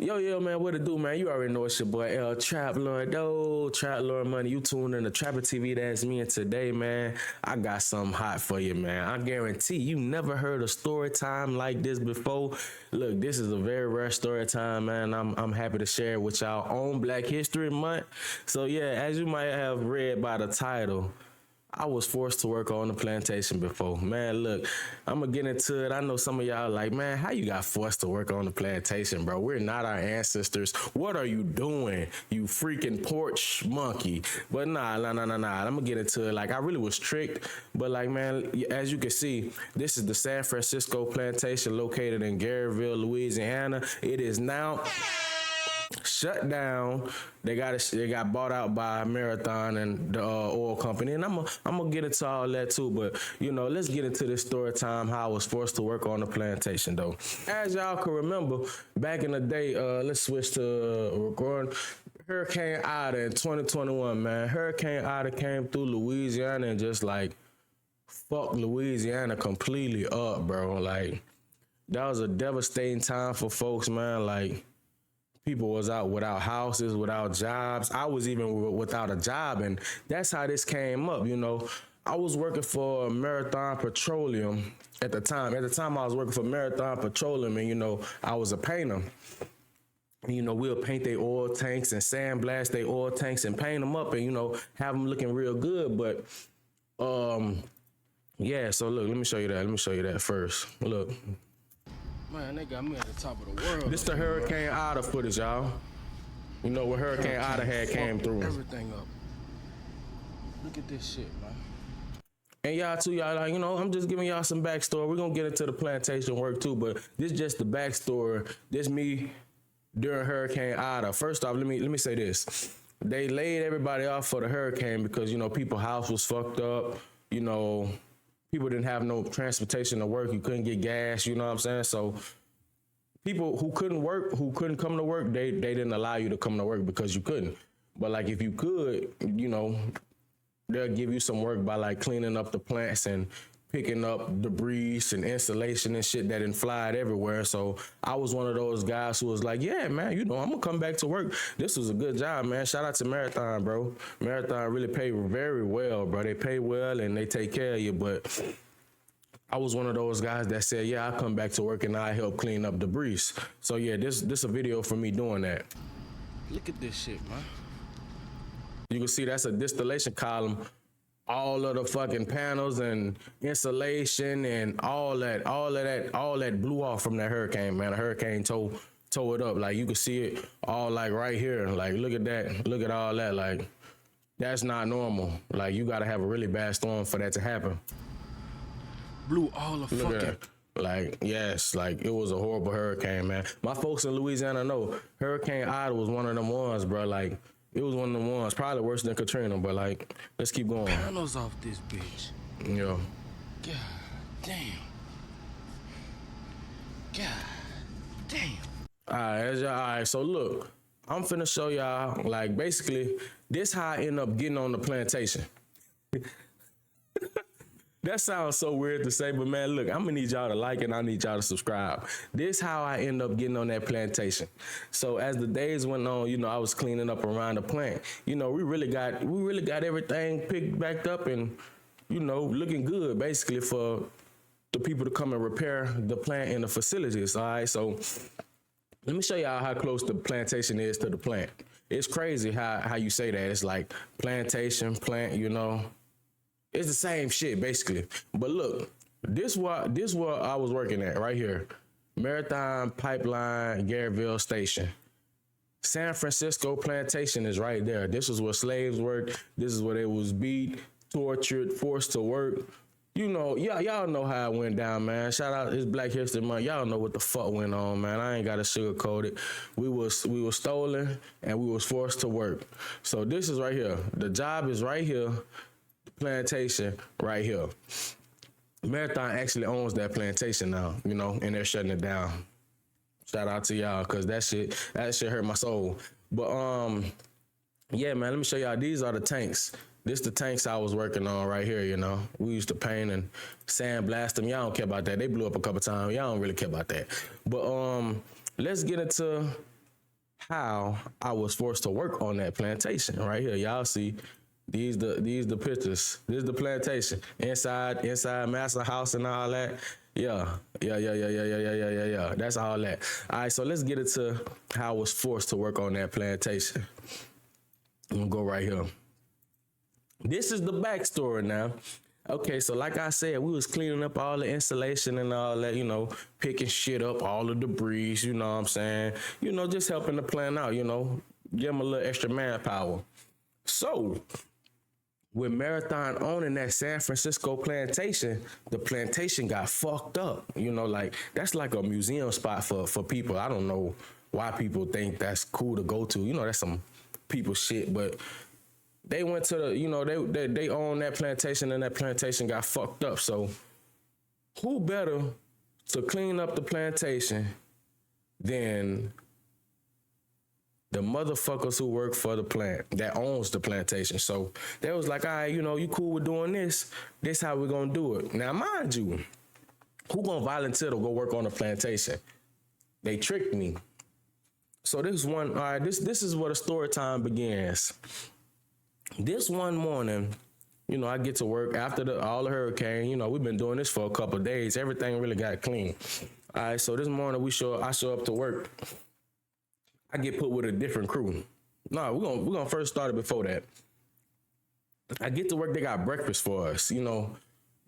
Yo, man, what it do, man? You already know it's your boy L Trap Lord. Oh, Trap Lord Money. You tuned in to TrappaTv. That's me. And today, man, I got something hot for you, man. I guarantee you never heard a story time like this before. Look, this is a very rare story time, man. I'm happy to share it with y'all on Black History Month. So yeah, as you might have read by the title, I was forced to work on the plantation before. Man, look, I'm gonna get into it. I know some of y'all like, man, how you got forced to work on the plantation, bro? We're not our ancestors. What are you doing, you freaking porch monkey? But nah. I'm gonna get into it. Like, I really was tricked, but like, man, as you can see, this is the San Francisco plantation located in Garyville, Louisiana. It is now shut down. They got bought out by Marathon and the oil company, and I'm gonna get into all that too. But let's get into this story time. How I was forced to work on the plantation, though. As y'all can remember, back in the day, let's switch to recording. Hurricane Ida in 2021, man. Hurricane Ida came through Louisiana and just like fucked Louisiana completely up, bro. Like, that was a devastating time for folks, man. Like, people was out without houses, without jobs. I was even without a job, and that's how this came up. I was working for Marathon Petroleum at the time. At the time, I was working for Marathon Petroleum, and I was a painter. We'll paint their oil tanks and sandblast their oil tanks and paint them up, and have them looking real good. But yeah. So look, let me show you that. Let me show you that first. Look. Man, they got me at the top of the world. This the Hurricane Ida footage, y'all. Where Hurricane Ida had came through. Everything up. Look at this shit, man. And y'all too, y'all like, I'm just giving y'all some backstory. We're gonna get into the plantation work too, but this is just the backstory. This me during Hurricane Ida. First off, let me say this. They laid everybody off for the hurricane because, people's house was fucked up. People didn't have no transportation to work. You couldn't get gas, you know what I'm saying? So people who couldn't work, who couldn't come to work, they didn't allow you to come to work because you couldn't. But like, if you could, they'll give you some work by like cleaning up the plants and picking up debris and insulation and shit that flied everywhere. So I was one of those guys who was like, yeah, man, I'm gonna come back to work. This was a good job, man. Shout out to Marathon, bro. Marathon really paid very well, bro. They pay well and they take care of you. But I was one of those guys that said, yeah, I'll come back to work and I help clean up debris. So yeah, this a video for me doing that. Look at this shit, man. You can see that's a distillation column. All of the fucking panels and insulation and all that blew off from that hurricane, man. The hurricane tore it up. Like, you can see it all like right here. Like, look at that. Look at all that. Like, that's not normal. Like, you gotta have a really bad storm for that to happen. Blew all the fucking... Like, yes, like, it was a horrible hurricane, man. My folks in Louisiana know Hurricane Ida was one of them ones, bro. Like, it was one of them ones, probably worse than Katrina, but like, let's keep going. Panels off this bitch. Yeah. God damn. God damn. All right, so look, I'm finna show y'all, like, basically, this how I end up getting on the plantation. That sounds so weird to say, but man, look, I'm gonna need y'all to like and I need y'all to subscribe. This how I end up getting on that plantation. So as the days went on, I was cleaning up around the plant. We really got everything picked back up and, looking good basically for the people to come and repair the plant and the facilities. All right, so let me show y'all how close the plantation is to the plant. It's crazy how you say that. It's like plantation, plant, It's the same shit, basically. But look, this what I was working at right here. Marathon Pipeline, Garyville Station. San Francisco Plantation is right there. This is where slaves worked. This is where they was beat, tortured, forced to work. Y'all know how it went down, man. Shout out, it's Black History Month. Y'all know what the fuck went on, man. I ain't gotta sugarcoat it. We was stolen and we was forced to work. So this is right here. The job is right here. Plantation right here. Marathon actually owns that plantation now, and they're shutting it down. Shout out to y'all, cause that shit hurt my soul. But yeah, man, let me show y'all. These are the tanks. This the tanks I was working on right here, We used to paint and sandblast them. Y'all don't care about that. They blew up a couple times. Y'all don't really care about that. But let's get into how I was forced to work on that plantation right here. Y'all see these the pictures. This is the plantation inside master house and all that. Yeah. That's all that. All right, so let's get into how I was forced to work on that plantation. I'm gonna go right here. This is the backstory now. Okay, so like I said, we was cleaning up all the insulation and all that, you know, picking shit up, all the debris, you know what I'm saying? You know, just helping the plant out, you know, give them a little extra manpower. So, with Marathon owning that San Francisco plantation, the plantation got fucked up. You know, like, that's like a museum spot for people. I don't know why people think that's cool to go to. You know, that's some people shit, but they went to the, you know, they own that plantation and that plantation got fucked up. So who better to clean up the plantation than the motherfuckers who work for the plant that owns the plantation? So they was like, all right, you know, you cool with doing this? This how we're gonna do it. Now, mind you, who gonna volunteer to go work on the plantation? They tricked me. So this one, all right, this is where the story time begins. This one morning, you know, I get to work after all the hurricane. You know, we've been doing this for a couple of days. Everything really got clean. All right, so this morning I show up to work. I get put with a different crew. No, we're gonna first start it before that. I get to work. They got breakfast for us. You know,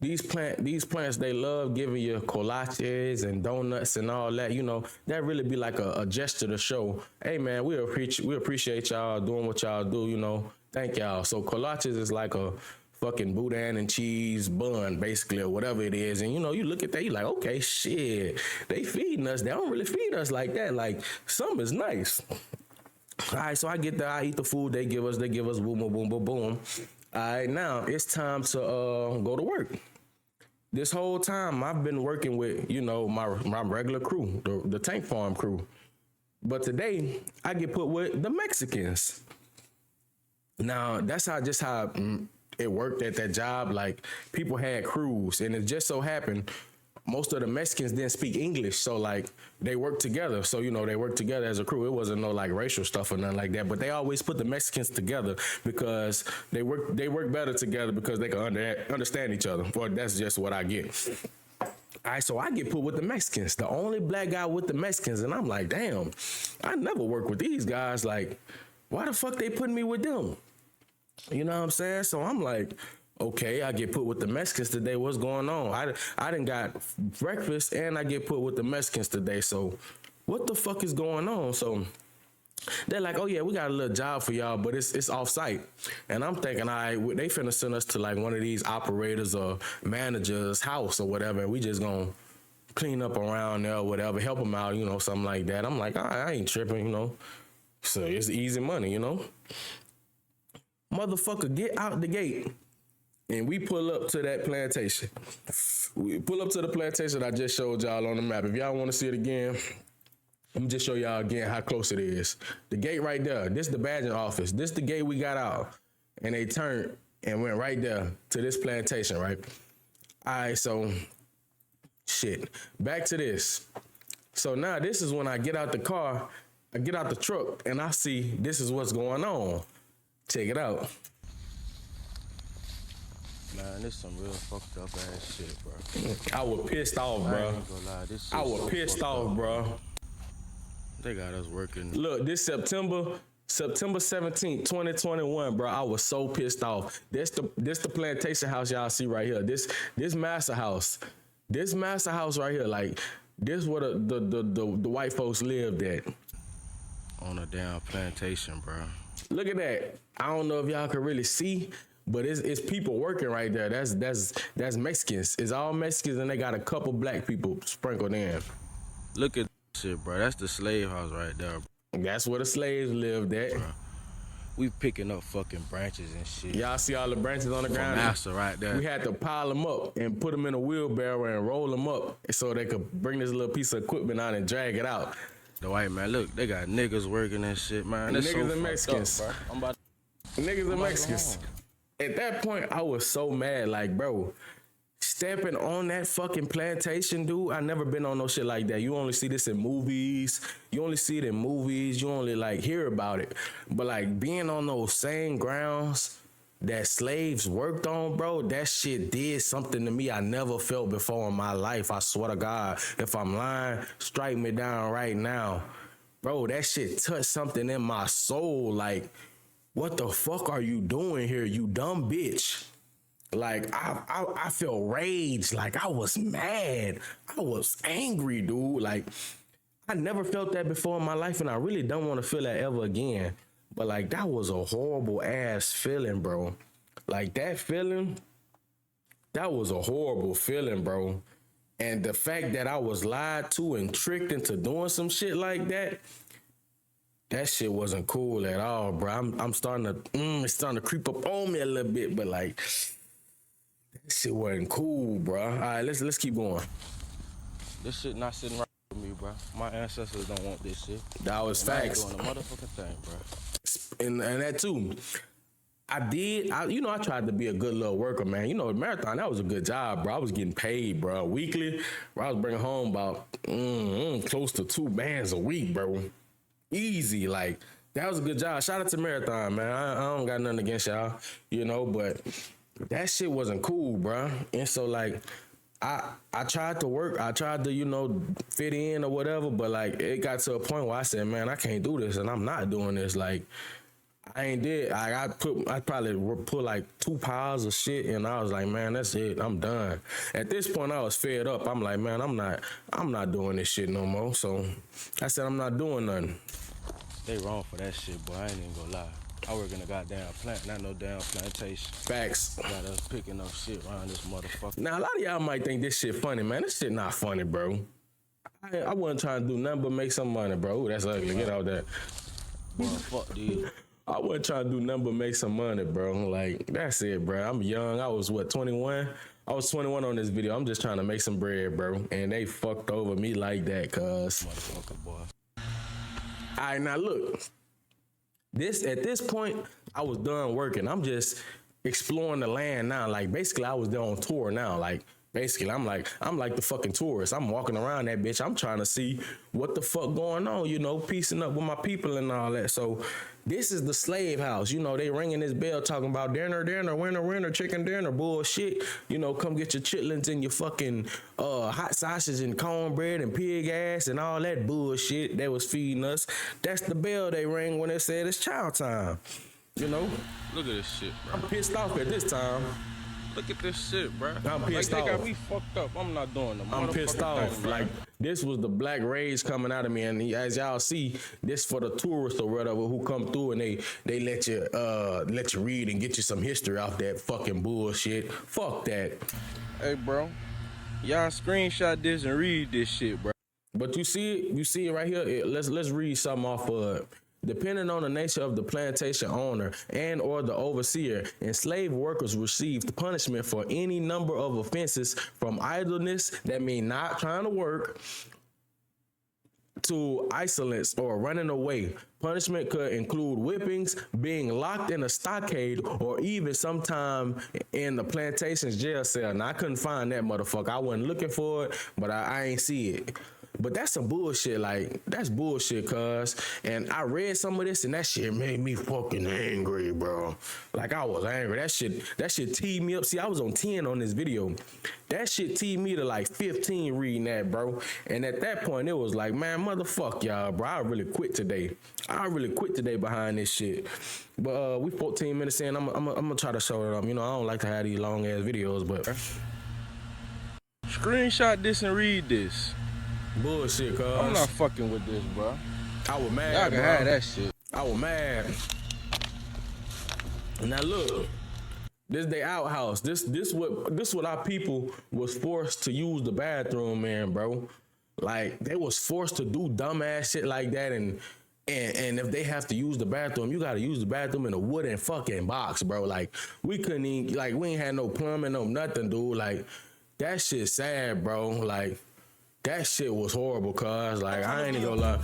these plants, they love giving you kolaches and donuts and all that. You know, that really be like a gesture to show, hey man, we appreciate y'all doing what y'all do. You know. Thank y'all. So kolaches is like a fucking boudin and cheese bun, basically, or whatever it is. And, you know, you look at that, you're like, okay, shit, they feeding us. They don't really feed us like that. Like, something is nice. All right, so I get there, I eat the food they give us, boom, boom, boom, boom, boom. All right, now it's time to go to work. This whole time I've been working with, you know, my regular crew, the tank farm crew. But today I get put with the Mexicans. Now, that's how it worked at that job. Like, people had crews, and it just so happened most of the Mexicans didn't speak English, so like they worked together. So, you know, they worked together as a crew. It wasn't no like racial stuff or nothing like that. But they always put the Mexicans together because they work better together because they can understand each other. Or that's just what I get. All right, so I get put with the Mexicans, the only black guy with the Mexicans, and I'm like, damn, I never worked with these guys. Like, why the fuck they putting me with them? You know what I'm saying? So I'm like, okay, I get put with the Mexicans today. What's going on? I done got breakfast and I get put with the Mexicans today. So what the fuck is going on? So they're like, oh yeah, we got a little job for y'all, but it's off site. And I'm thinking, all right, they finna send us to like one of these operators or managers' house or whatever. And we just gonna clean up around there or whatever, help them out, you know, something like that. I'm like, all right, I ain't tripping, you know. So it's easy money, you know. Motherfucker, get out the gate. And we pull up to that plantation. We pull up to the plantation I just showed y'all on the map. If y'all want to see it again, let me just show y'all again how close it is. The gate right there. This is the badging office. This is the gate we got out. And they turned and went right there to this plantation, right? All right, so shit. Back to this. So now this is when I get out the car, I get out the truck, and I see this is what's going on. Check it out. Man, this some real fucked up ass shit, bro. I was pissed off, bro. I ain't gonna lie, this shit I was so pissed off, bro. They got us working. Look, this September 17th, 2021, bro. I was so pissed off. This the plantation house y'all see right here. This master house. This master house right here, like this where the white folks lived at. On a damn plantation, bro. Look at that. I don't know if y'all can really see, but it's people working right there. That's Mexicans. It's all Mexicans, and they got a couple black people sprinkled in. Look at shit, bro. That's the slave house right there, bro. That's where the slaves lived at. Bro. We picking up fucking branches and shit. Y'all see all the branches on the ground? Master right there. We had to pile them up and put them in a wheelbarrow and roll them up so they could bring this little piece of equipment out and drag it out. The white man, look, they got niggas working and shit, man. Niggas so and Mexicans. Up, bro. Niggas and Mexicans. At that point, I was so mad, like, bro, stepping on that fucking plantation, dude. I never been on no shit like that. You only see this in movies. You only see it in movies. You only like hear about it. But like being on those same grounds that slaves worked on, bro, that shit did something to me I never felt before in my life. I swear to God, if I'm lying, strike me down right now. Bro, that shit touched something in my soul. Like, what the fuck are you doing here, you dumb bitch? Like, I felt rage. Like, I was mad. I was angry, dude. Like, I never felt that before in my life, and I really don't want to feel that ever again. But, like, that was a horrible ass feeling, bro. Like, that feeling, that was a horrible feeling, bro. And the fact that I was lied to and tricked into doing some shit like that, that shit wasn't cool at all, bro. I'm starting to, it's starting to creep up on me a little bit, but like, that shit wasn't cool, bro. All right, let's keep going. This shit not sitting right with me, bro. My ancestors don't want this shit. That was facts. I ain't doing the motherfucking thing, bro. And that too. I tried to be a good little worker, man. You know, marathon, that was a good job, bro. I was getting paid, bro, weekly. Bro, I was bringing home about close to 2 bands a week, bro. Easy, like, that was a good job. Shout out to Marathon, man. I don't got nothing against y'all, you know, but that shit wasn't cool, bro. And so, like, I tried to work. I tried to, you know, fit in or whatever, but, like, it got to a point where I said, man, I can't do this, and I'm not doing this. Like, I ain't did. I probably put like 2 piles of shit, and I was like, man, that's it. I'm done. At this point, I was fed up. I'm like, man, I'm not doing this shit no more. So I said, I'm not doing nothing. They wrong for that shit, boy. I ain't even gonna lie. I work in a goddamn plant, not no damn plantation. Facts. Got us picking up shit around this motherfucker. Now, a lot of y'all might think this shit funny, man. This shit not funny, bro. I wasn't trying to do nothing but make some money, bro. Ooh, that's ugly. Get out there. Boy, fuck these. I wasn't trying to do nothing but make some money, bro. Like, that's it, bro. I'm young. I was, 21? I was 21 on this video. I'm just trying to make some bread, bro. And they fucked over me like that, cuz. Motherfucker, boy. All right, now look. At this point, I was done working. I'm just exploring the land now. Like, basically, I was there on tour now. Like, basically, I'm like the fucking tourist. I'm walking around that bitch. I'm trying to see what the fuck going on, you know, piecing up with my people and all that. So this is the slave house. You know, they ringing this bell talking about dinner, winter, chicken dinner, bullshit. You know, come get your chitlins and your fucking hot sausage and cornbread and pig ass and all that bullshit they was feeding us. That's the bell they ring when they said it's chow time. You know? Look at this shit, bro. I'm pissed off at this time. Look at this shit, bro. I'm pissed off. They got me fucked up. I'm not doing them. I'm pissed off. Like, this was the black rage coming out of me, and as y'all see, this for the tourists or whatever who come through and they let you read and get you some history off that fucking bullshit. Fuck that. Hey, bro, y'all screenshot this and read this shit, bro. But you see it right here. Let's read something off of it. Depending on the nature of the plantation owner and or the overseer, enslaved workers received punishment for any number of offenses from idleness, that mean not trying to work, to insolence or running away. Punishment could include whippings, being locked in a stockade, or even sometime in the plantation's jail cell. Now, I couldn't find that motherfucker. I wasn't looking for it, but I ain't see it. But that's some bullshit. Like, that's bullshit, cuz. And I read some of this, and that shit made me fucking angry, bro. Like, I was angry. That shit teed me up. See, I was on 10 on this video. That shit teed me to like 15 reading that, bro. And at that point, it was like, man, motherfuck y'all, bro. I really quit today. Behind this shit. But we 14 minutes in. I'm gonna try to show it up. You know, I don't like to have these long ass videos, but screenshot this and read this. Bullshit, cuz. I'm not fucking with this, bro. I was mad, y'all can bro. have that shit. I was mad. Now look, this they outhouse. This what our people was forced to use the bathroom in, bro. Like, they was forced to do dumbass shit like that, and if they have to use the bathroom, you gotta use the bathroom in a wooden fucking box, bro. Like, we couldn't even, like, we ain't had no plumbing, no nothing, dude. Like, that shit sad, bro. Like, that shit was horrible, cuz. Like, I ain't even gonna lie.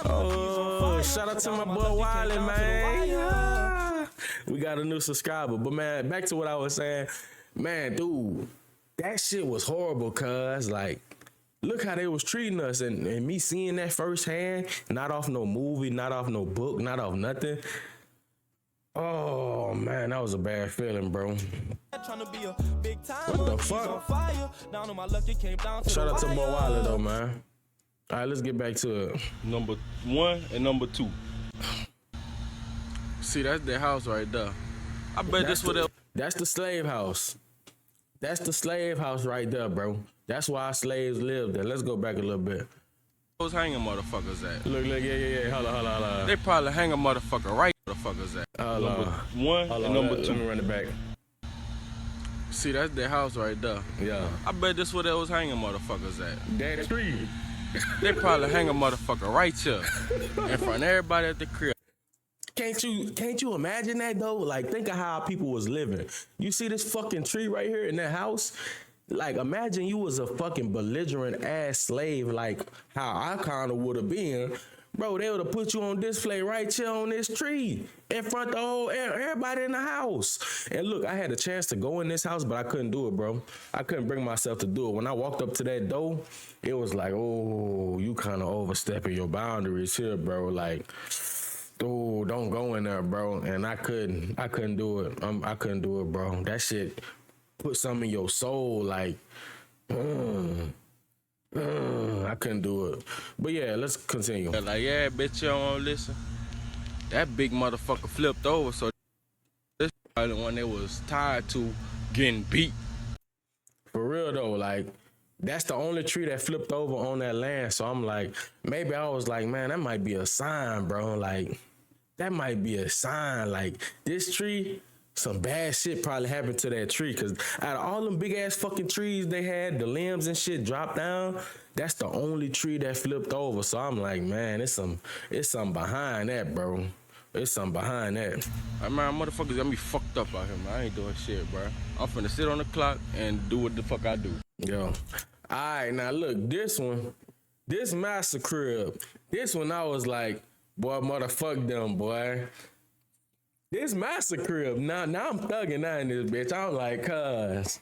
Oh, shout out to my boy Wiley, man. Yeah. We got a new subscriber. But, man, back to what I was saying. Man, dude, that shit was horrible, cuz like look how they was treating us, and me seeing that firsthand, not off no movie, not off no book, not off nothing. Oh man, that was a bad feeling, bro. What the fuck? Shout out to Bo Wilder though, man. All right, let's get back to it. Number 1 and number 2. See, that's their house right there. I bet this what That's the slave house. That's the slave house right there, bro. That's why slaves lived there. Let's go back a little bit. those hanging motherfuckers at. Look, yeah. Hold on. They probably hang a motherfucker right motherfuckers at. Number 1 and number 2. Let me run it back. See, that's their house right there. Yeah. I bet this where they was hanging motherfuckers at. Daddy Street. They probably hang a motherfucker right here in front of everybody at the crib. Can't you imagine that though? Like, think of how people was living. You see this fucking tree right here in that house? Like, imagine you was a fucking belligerent ass slave, like how I kind of would have been. Bro, they would have put you on display right here on this tree in front of the whole everybody in the house. And look, I had a chance to go in this house, but I couldn't do it, bro. I couldn't bring myself to do it. When I walked up to that door, it was like, oh, you kind of overstepping your boundaries here, bro. Like, oh, don't go in there, bro. And I couldn't do it. I couldn't do it, bro. That shit put something in your soul, like, I couldn't do it. But yeah, let's continue. Like, yeah, bitch, you don't want to listen. That big motherfucker flipped over, so this probably the one they was tied to getting beat. For real though, like, that's the only tree that flipped over on that land. So I'm like, maybe I was like, man, that might be a sign, bro. Like, that might be a sign. Like, this tree, some bad shit probably happened to that tree. Cause out of all them big ass fucking trees they had, the limbs and shit dropped down, that's the only tree that flipped over. So I'm like, man, it's something behind that, bro. It's something behind that. I mean, motherfuckers got me fucked up out here, man. I ain't doing shit, bro. I'm finna sit on the clock and do what the fuck I do. Yo. All right, now look, this master crib, this one I was like, boy, motherfuck them, boy. This master crib, now I'm thugging now in this bitch. I'm like, cuz,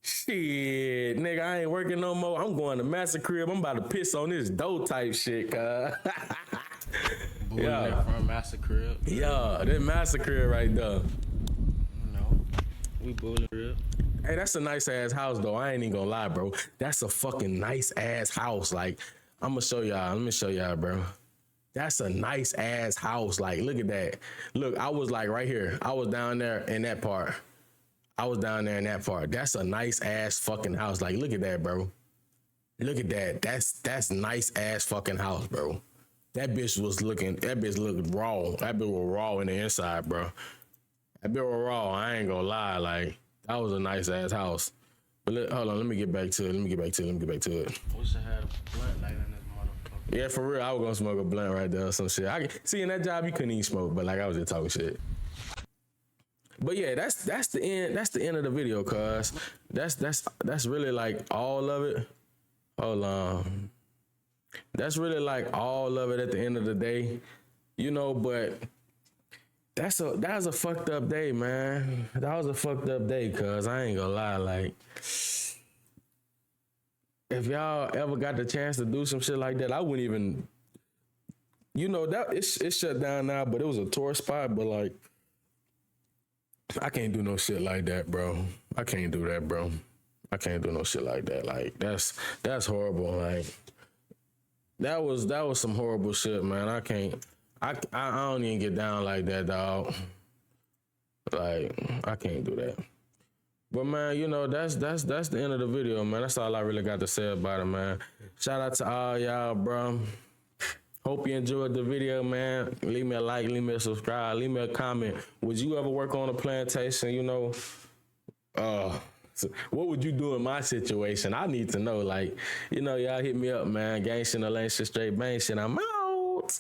shit, nigga, I ain't working no more. I'm going to master crib. I'm about to piss on this dough type shit, cuz. Yeah. From master crib. Yeah, this master crib right there. No, we bullying crib. Hey, that's a nice ass house though. I ain't even gonna lie, bro. That's a fucking nice ass house. Like, I'm gonna show y'all. Let me show y'all, bro. That's a nice ass house. Like, look at that. Look, I was like right here. I was down there in that part. That's a nice ass fucking house. Like, look at that, bro. Look at that. That's nice ass fucking house, bro. That bitch looked raw. That bitch was raw in the inside, bro. That bitch was raw. I ain't gonna lie. Like, that was a nice ass house. But hold on, let me get back to it. We should have blunt light in this motherfucker. Yeah, for real, I was gonna smoke a blunt right there or some shit. See, in that job you couldn't even smoke, but like I was just talking shit. But yeah, that's the end. That's the end of the video, cuz. That's really like all of it. Hold on. That's really like all of it at the end of the day. You know, but that was a fucked up day, man. That was a fucked up day, cuz I ain't gonna lie. Like, if y'all ever got the chance to do some shit like that, I wouldn't even, you know, that it's shut down now, but it was a tourist spot. But like, I can't do no shit like that, bro. I can't do that, bro. I can't do no shit like that. Like, that's horrible. Like, that was some horrible shit, man. I don't even get down like that, dog. Like, I can't do that. But man, you know, that's the end of the video, man. That's all I really got to say about it, man. Shout out to all y'all, bro. Hope you enjoyed the video, man. Leave me a like, leave me a subscribe, leave me a comment. Would you ever work on a plantation, you know? So what would you do in my situation? I need to know. Like, you know, y'all hit me up, man. Gang shit, no lane shit, straight bang shit. I'm out.